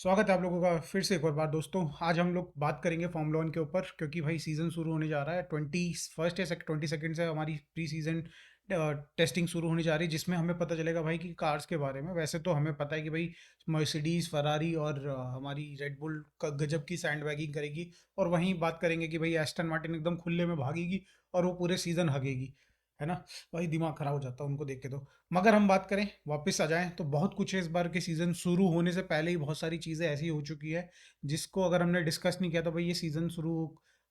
स्वागत है आप लोगों का फिर से एक और बार दोस्तों। आज हम लोग बात करेंगे फॉर्मूला वन के ऊपर, क्योंकि भाई सीज़न शुरू होने जा रहा है। 21 या 22 से हमारी प्री सीज़न टेस्टिंग शुरू होने जा रही है, जिसमें हमें पता चलेगा भाई कि कार्स के बारे में। वैसे तो हमें पता है कि भाई मर्सिडीज़, फरारी और हमारी रेड बुल का गजब की सैंड बैगिंग करेगी, और वहीं बात करेंगे कि भाई एस्टन मार्टिन एकदम खुले में भागेगी और वो पूरे सीज़न हगेगी, है ना। भाई दिमाग खराब हो जाता है उनको देख के तो। मगर हम बात करें, वापस आ जाएं, तो बहुत कुछ है। इस बार के सीज़न शुरू होने से पहले ही बहुत सारी चीज़ें ऐसी हो चुकी है जिसको अगर हमने डिस्कस नहीं किया तो भाई ये सीज़न शुरू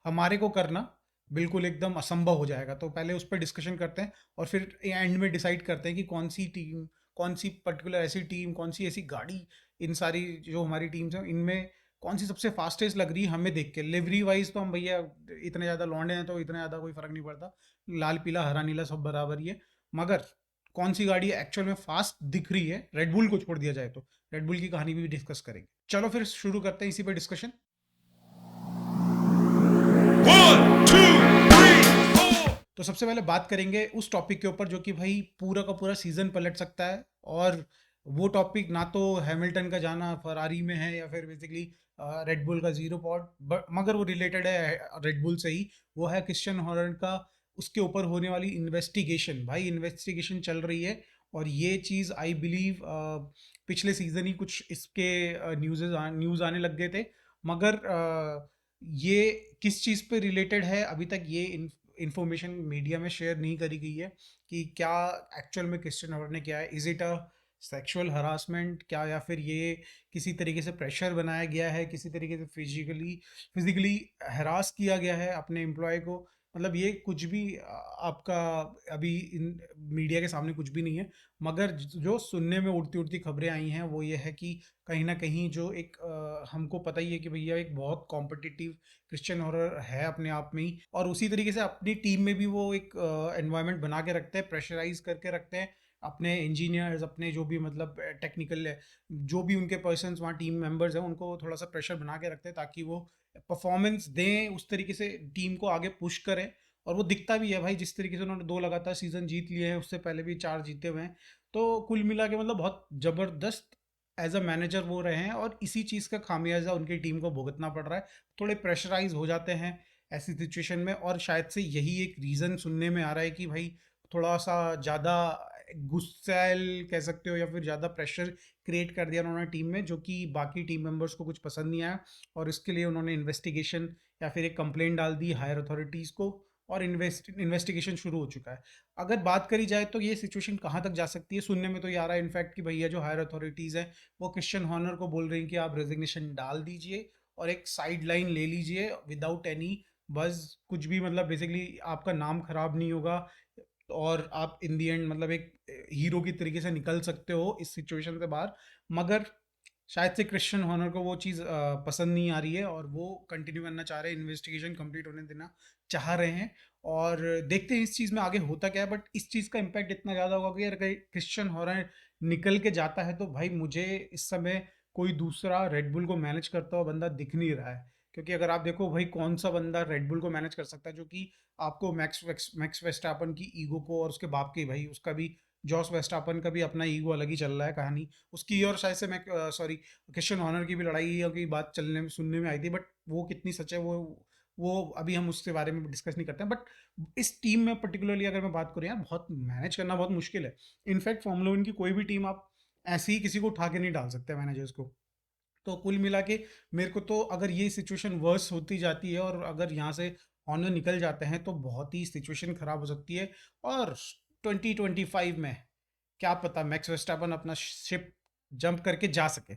हमारे को करना बिल्कुल एकदम असंभव हो जाएगा। तो पहले उस पर डिस्कशन करते हैं और फिर एंड में डिसाइड करते हैं कि कौन सी टीम, कौन सी पर्टिकुलर ऐसी टीम, कौन सी ऐसी गाड़ी, इन सारी जो हमारी टीम्स हैं इनमें कौन सी सबसे फास्टेस्ट लग रही है हमें देख के। लिवरी वाइज तो हम भैया इतने ज़्यादा लौंडे हैं तो इतना ज़्यादा कोई फ़र्क नहीं पड़ता, लाल पीला हरा नीला सब बराबर ही है। मगर कौन सी गाड़ी एक्चुअल में फास्ट दिख रही है, रेडबुल को छोड़ दिया जाए तो रेडबुल की कहानी भी डिस्कस करेंगे। चलो फिर शुरू करते हैं इसी पे discussion. One, two, three, four. तो सबसे पहले बात करेंगे उस टॉपिक के ऊपर जो कि भाई पूरा का पूरा सीजन पलट सकता है। और वो टॉपिक ना तो हैमिल्टन का जाना फरारी में है या फिर बेसिकली रेडबुल का जीरो पॉड, मगर वो रिलेटेड है रेडबुल से ही। वो है क्रिश्चियन हॉर्नर का, उसके ऊपर होने वाली इन्वेस्टिगेशन। भाई इन्वेस्टिगेशन चल रही है और ये चीज़ आई बिलीव पिछले सीजन ही कुछ इसके न्यूज़ आने लग गए थे। मगर ये किस चीज़ पे रिलेटेड है अभी तक ये इंफॉर्मेशन मीडिया में शेयर नहीं करी गई है कि क्या एक्चुअल में क्रिश्चियन हॉर्नर ने किया है। Is it a sexual harassment क्या, या फिर ये किसी तरीके से प्रेशर बनाया गया है, किसी तरीके से फिजिकली हरास किया गया है अपने एम्प्लॉय को। मतलब ये कुछ भी आपका अभी इन मीडिया के सामने कुछ भी नहीं है। मगर जो सुनने में उड़ती उड़ती खबरें आई हैं वो ये है कि कहीं ना कहीं जो एक हमको पता ही है कि भैया एक बहुत कॉम्पिटिटिव क्रिश्चियन हॉरर है अपने आप में ही, और उसी तरीके से अपनी टीम में भी वो एक एनवायरनमेंट बना के रखते हैं, प्रेशराइज करके रखते हैं अपने इंजीनियर्स, अपने जो भी मतलब टेक्निकल जो भी उनके पर्सन्स वहाँ टीम मेंबर्स हैं उनको थोड़ा सा प्रेशर बना के रखते हैं ताकि वो परफॉर्मेंस दें, उस तरीके से टीम को आगे पुश करें। और वो दिखता भी है भाई, जिस तरीके से उन्होंने 2 लगातार सीजन जीत लिए हैं, उससे पहले भी 4 जीते हुए हैं। तो कुल मिला के मतलब बहुत ज़बरदस्त एज अ मैनेजर वो रहे हैं, और इसी चीज़ का खामियाजा उनकी टीम को भुगतना पड़ रहा है। थोड़े प्रेशराइज हो जाते हैं ऐसी सिचुएशन में, और शायद से यही एक रीज़न सुनने में आ रहा है कि भाई थोड़ा सा ज़्यादा गुस्सैल कह सकते हो या फिर ज़्यादा प्रेशर क्रिएट कर दिया उन्होंने टीम में, जो कि बाकी टीम मेंबर्स को कुछ पसंद नहीं आया। और इसके लिए उन्होंने इन्वेस्टिगेशन या फिर एक कंप्लेंट डाल दी हायर अथॉरिटीज़ को, और इन्वेस्टिगेशन शुरू हो चुका है। अगर बात करी जाए तो ये सिचुएशन कहाँ तक जा सकती है, सुनने में तो ये आ रहा है इनफैक्ट कि भैया जो हायर अथॉरिटीज़ हैं वो क्रिश्चियन हॉर्नर को बोल रही हैं कि आप रेजिग्नेशन डाल दीजिए और एक साइड लाइन ले लीजिए विदाउट एनी बस कुछ भी, मतलब बेसिकली आपका नाम खराब नहीं होगा और आप इन दी एंड मतलब एक हीरो की तरीके से निकल सकते हो इस सिचुएशन से बाहर। मगर शायद से क्रिश्चियन हॉर्नर को वो चीज़ पसंद नहीं आ रही है और वो कंटिन्यू करना चाह रहे हैं, इन्वेस्टिगेशन कंप्लीट होने देना चाह रहे हैं। और देखते हैं इस चीज़ में आगे होता क्या है। बट इस चीज़ का इम्पैक्ट इतना ज़्यादा होगा कि अगर क्रिश्चियन हॉर्नर निकल के जाता है तो भाई मुझे इस समय कोई दूसरा रेडबुल को मैनेज करता हुआ बंदा दिख नहीं रहा है। क्योंकि अगर आप देखो भाई कौन सा बंदा रेडबुल को मैनेज कर सकता है जो कि आपको मैक्स वेस्टापन की ईगो को, और उसके बाप की भाई उसका भी, जॉस वेस्टापन का भी अपना ईगो अलग ही चल रहा है कहानी उसकी। और शायद से मैं सॉरी क्रिश्चियन हॉर्नर की भी लड़ाई की बात चलने में सुनने में आई थी, बट वो कितनी सच है वो अभी हम उसके बारे में डिस्कस नहीं करते हैं। बट इस टीम में पर्टिकुलरली अगर मैं बात करूँ यार, बहुत मैनेज करना बहुत मुश्किल है। इनफैक्ट फॉर्मूला वन की कोई भी टीम आप ऐसे ही किसी को उठा के नहीं डाल सकते मैनेजर्स को। तो कुल मिला के मेरे को तो अगर ये सिचुएशन वर्स होती जाती है और अगर यहाँ से ऑनर निकल जाते हैं तो बहुत ही सिचुएशन खराब हो सकती है। और 2025 में क्या पता मैक्स वर्स्टापन अपना शिप जंप करके जा सके।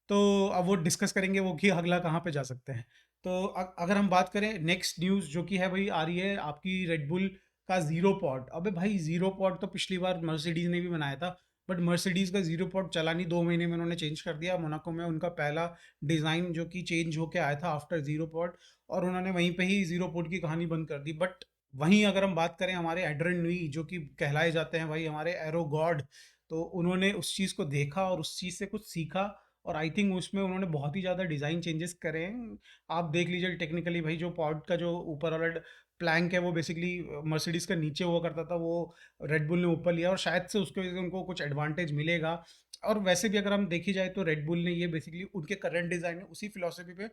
तो अब वो डिस्कस करेंगे वो कि अगला कहाँ पे जा सकते हैं। तो अगर हम बात करें नेक्स्ट न्यूज़ जो कि है भाई आ रही है आपकी रेडबुल का जीरो पॉड। अबे भाई जीरो पॉड तो पिछली बार मर्सिडीज ने भी बनाया था, बट मर्सिडीज का जीरो पॉड चला नहीं, 2 महीने में उन्होंने चेंज कर दिया। मोनाको में उनका पहला डिज़ाइन जो कि चेंज होके आया था आफ्टर जीरो पॉड, और उन्होंने वहीं पे ही जीरो पॉड की कहानी बंद कर दी। बट वहीं अगर हम बात करें हमारे एड्रियन न्यूई जो कि कहलाए जाते हैं भाई हमारे एरो गॉड, तो उन्होंने उस चीज़ को देखा और उस चीज़ से कुछ सीखा, और आई थिंक उसमें उन्होंने बहुत ही ज़्यादा डिज़ाइन चेंजेस करे हैं। आप देख लीजिए टेक्निकली भाई जो पॉड का जो ऊपर वाला प्लैंक है वो बेसिकली मर्सिडीज का नीचे हुआ करता था, वो रेड बुल ने ऊपर लिया और शायद से उसकी वजह से उनको कुछ एडवांटेज मिलेगा। और वैसे भी अगर हम देखी जाए तो रेड बुल ने ये बेसिकली उनके करंट डिजाइन में उसी फिलोसफी पे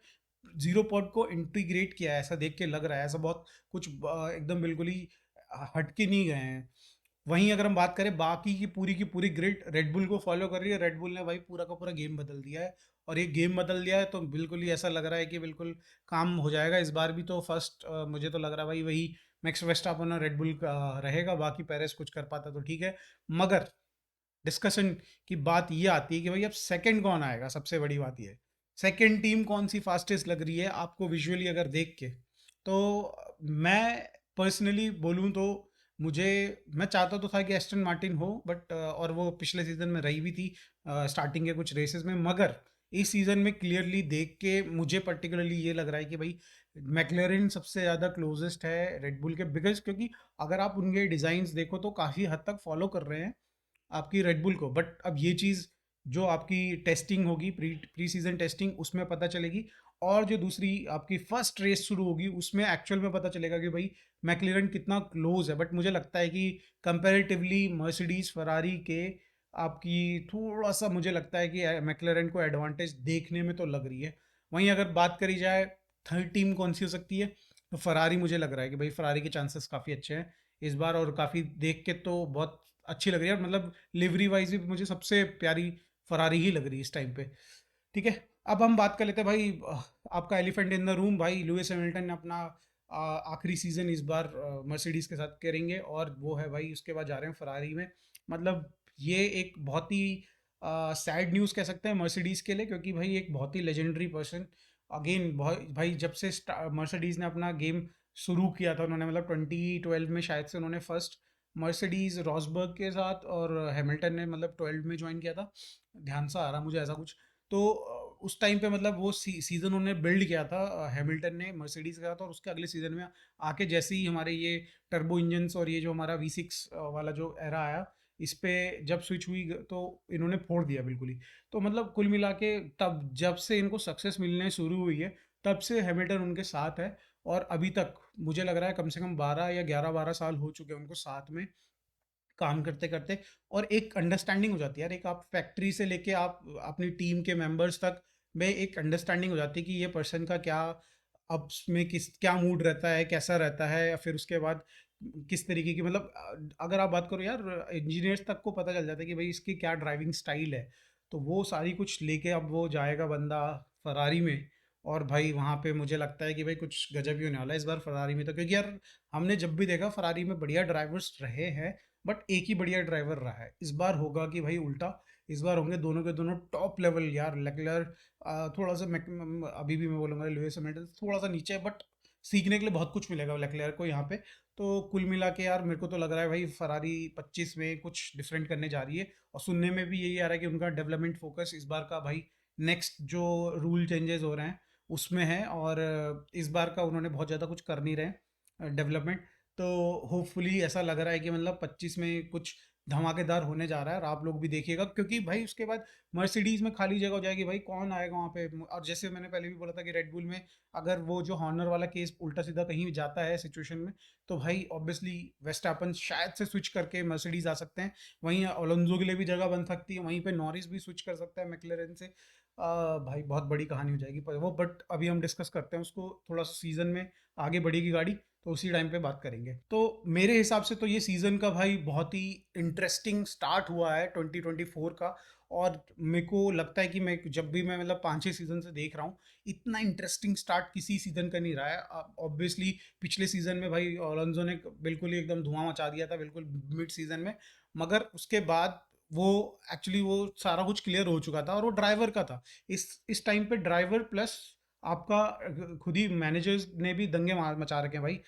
जीरो पॉड को इंटीग्रेट किया है, ऐसा देख के लग रहा है, ऐसा बहुत कुछ एकदम बिल्कुल ही हटके नहीं गए हैं। वहीं अगर हम बात करें बाकी की पूरी ग्रिड रेड बुल को फॉलो कर रही है, रेड बुल ने भाई पूरा का पूरा गेम बदल दिया है। और ये गेम बदल दिया है तो बिल्कुल ही ऐसा लग रहा है कि बिल्कुल काम हो जाएगा इस बार भी। तो फर्स्ट मुझे तो लग रहा है भाई वही मैक्स वेस्टापन और रेड बुल का रहेगा, बाकी पेरेस कुछ कर पाता तो ठीक है। मगर डिस्कशन की बात ये आती है कि भाई अब सेकंड कौन आएगा, सबसे बड़ी बात ये है सेकंड टीम कौन सी फास्टेस्ट लग रही है आपको विजुअली अगर देख के। तो मैं पर्सनली बोलूँ तो मुझे मैं चाहता तो था कि एस्टन मार्टिन हो, बट और वो पिछले सीजन में रही भी थी स्टार्टिंग के कुछ रेसेस में। मगर इस सीजन में क्लियरली देख के मुझे पर्टिकुलरली ये लग रहा है कि भाई मैक्लेरिन सबसे ज़्यादा क्लोजेस्ट है रेड बुल के, बिकॉज क्योंकि अगर आप उनके डिज़ाइंस देखो तो काफ़ी हद तक फॉलो कर रहे हैं आपकी रेड बुल को। बट अब ये चीज़ जो आपकी टेस्टिंग होगी, प्री सीजन टेस्टिंग, उसमें पता चलेगी। और जो दूसरी आपकी फर्स्ट रेस शुरू होगी उसमें एक्चुअल में पता चलेगा कि भाई मैक्लेरन कितना क्लोज है। बट मुझे लगता है कि कंपैरेटिवली मर्सिडीज फरारी के आपकी थोड़ा सा मुझे लगता है कि मैक्लेरन को एडवांटेज देखने में तो लग रही है। वहीं अगर बात करी जाए थर्ड टीम कौन सी हो सकती है, तो फरारी मुझे लग रहा है कि भाई फरारी के चांसेस काफ़ी अच्छे हैं इस बार। और काफ़ी देख के तो बहुत अच्छी लग रही है, मतलब लिवरी वाइज भी मुझे सबसे प्यारी फरारी ही लग रही है इस टाइम पे। ठीक है, अब हम बात कर लेते हैं भाई आपका एलिफेंट इन द रूम। भाई लुइस हैमिल्टन ने अपना आखिरी सीजन इस बार मर्सिडीज के साथ करेंगे और वो है भाई उसके बाद जा रहे हैं फरारी में। मतलब ये एक बहुत ही सैड न्यूज़ कह सकते हैं मर्सिडीज के लिए, क्योंकि भाई एक बहुत ही लेजेंडरी पर्सन अगेन भाई जब से मर्सिडीज ने अपना गेम शुरू किया था उन्होंने, मतलब 2012 में शायद से उन्होंने फर्स्ट मर्सिडीज रॉसबर्ग के साथ, और हैमिल्टन ने मतलब 12 में ज्वाइन किया था, ध्यान से आ रहा मुझे ऐसा कुछ। तो उस टाइम पे मतलब वो सीज़न उन्होंने बिल्ड किया था हैमिल्टन ने मर्सिडीज़ का था। और उसके अगले सीज़न में आके जैसे ही हमारे ये टर्बो इंजन्स और ये जो हमारा V6 वाला जो एरा आया, इस पे जब स्विच हुई तो इन्होंने फोड़ दिया बिल्कुल ही। तो मतलब कुल मिला के तब जब से इनको सक्सेस मिलने शुरू हुई है तब से हैमिल्टन उनके साथ है। और अभी तक मुझे लग रहा है कम से कम 12 या 11-12 साल हो चुके हैं उनको साथ में काम करते करते। और एक अंडरस्टैंडिंग हो जाती है यार, एक आप फैक्ट्री से लेके आप अपनी टीम के मेंबर्स तक में एक अंडरस्टैंडिंग हो जाती है कि ये पर्सन का क्या अब में किस क्या मूड रहता है, कैसा रहता है, या फिर उसके बाद किस तरीके की, मतलब अगर आप बात करो यार इंजीनियर्स तक को पता चल जाता है कि भाई इसकी क्या ड्राइविंग स्टाइल है। तो वो सारी कुछ लेके अब वो जाएगा बंदा फरारी में। और भाई वहाँ पे मुझे लगता है कि भाई कुछ गजब ही होने वाला है इस बार फरारी में तो, क्योंकि यार हमने जब भी देखा फरारी में बढ़िया ड्राइवर्स रहे हैं, बट एक ही बढ़िया ड्राइवर रहा है। इस बार होगा कि भाई उल्टा, इस बार होंगे दोनों के दोनों टॉप लेवल यार। लेक्लर थोड़ा सा अभी भी मैं बोलूँगा लुइस हैमिल्टन थोड़ा सा नीचे है, बट सीखने के लिए बहुत कुछ मिलेगा लेक्लर को यहाँ पे। तो कुल मिला के यार मेरे को तो लग रहा है भाई फरारी 25 में कुछ डिफरेंट करने जा रही है। और सुनने में भी यही आ रहा है कि उनका डेवलपमेंट फोकस इस बार का भाई नेक्स्ट जो रूल चेंजेस हो रहे हैं उसमें है। और इस बार का उन्होंने बहुत ज़्यादा कुछ कर नहीं रहे डेवलपमेंट। तो होपफुली ऐसा लग रहा है कि मतलब 25 में कुछ धमाकेदार होने जा रहा है। और आप लोग भी देखिएगा, क्योंकि भाई उसके बाद मर्सिडीज में खाली जगह हो जाएगी, भाई कौन आएगा वहाँ पे। और जैसे मैंने पहले भी बोला था कि रेड बुल में अगर वो जो हॉर्नर वाला केस उल्टा सीधा कहीं जाता है सिचुएशन में, तो भाई ऑब्वियसली वेस्टापन शायद से स्विच करके मर्सिडीज आ सकते हैं। वहीं अलोंजो के लिए भी जगह बन सकती है, वहीं पे नॉरिस भी स्विच कर सकता है मैक्लेरन से। भाई बहुत बड़ी कहानी हो जाएगी पर वो, बट अभी हम डिस्कस करते हैं उसको थोड़ा सा सीजन में आगे बढ़ेगी गाड़ी तो उसी टाइम पे बात करेंगे। तो मेरे हिसाब से तो ये सीज़न का भाई बहुत ही इंटरेस्टिंग स्टार्ट हुआ है 2024 का। और मेरे को लगता है कि मैं जब भी मैं मतलब 5-6 सीज़न से देख रहा हूँ, इतना इंटरेस्टिंग स्टार्ट किसी सीज़न का नहीं रहा है। ऑब्वियसली पिछले सीज़न में भाई अलोंसो ने बिल्कुल ही एकदम धुआं मचा दिया था बिल्कुल मिड सीज़न में। मगर उसके बाद वो एक्चुअली वो सारा कुछ क्लियर हो चुका था और वो ड्राइवर का था। इस टाइम पे ड्राइवर प्लस आपका खुद ही मैनेजर्स ने भी दंगे मार मचा रखे हैं भाई।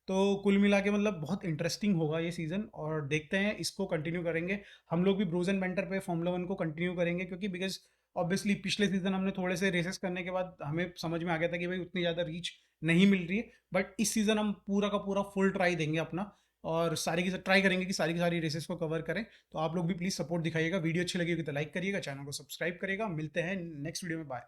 तो कुल मिला के मतलब बहुत इंटरेस्टिंग होगा ये सीज़न और देखते हैं इसको कंटिन्यू करेंगे। हम लोग भी ब्रूज एंड बेंटर पे फॉर्मूला 1 को कंटिन्यू करेंगे, क्योंकि बिकॉज ऑब्वियसली पिछले सीज़न हमने थोड़े से रेसेस करने के बाद हमें समझ में आ गया था कि भाई उतनी ज़्यादा रीच नहीं मिल रही है। बट इस सीज़न हम पूरा का पूरा फुल ट्राई देंगे अपना, और सारी की ट्राई करेंगे कि सारी की सारी रेसेस को कवर करें। तो आप लोग भी प्लीज़ सपोर्ट दिखाइएगा, वीडियो अच्छी लगी होगी तो लाइक करिएगा, चैनल को सब्सक्राइब करिएगा। मिलते हैं नेक्स्ट वीडियो में, बाय।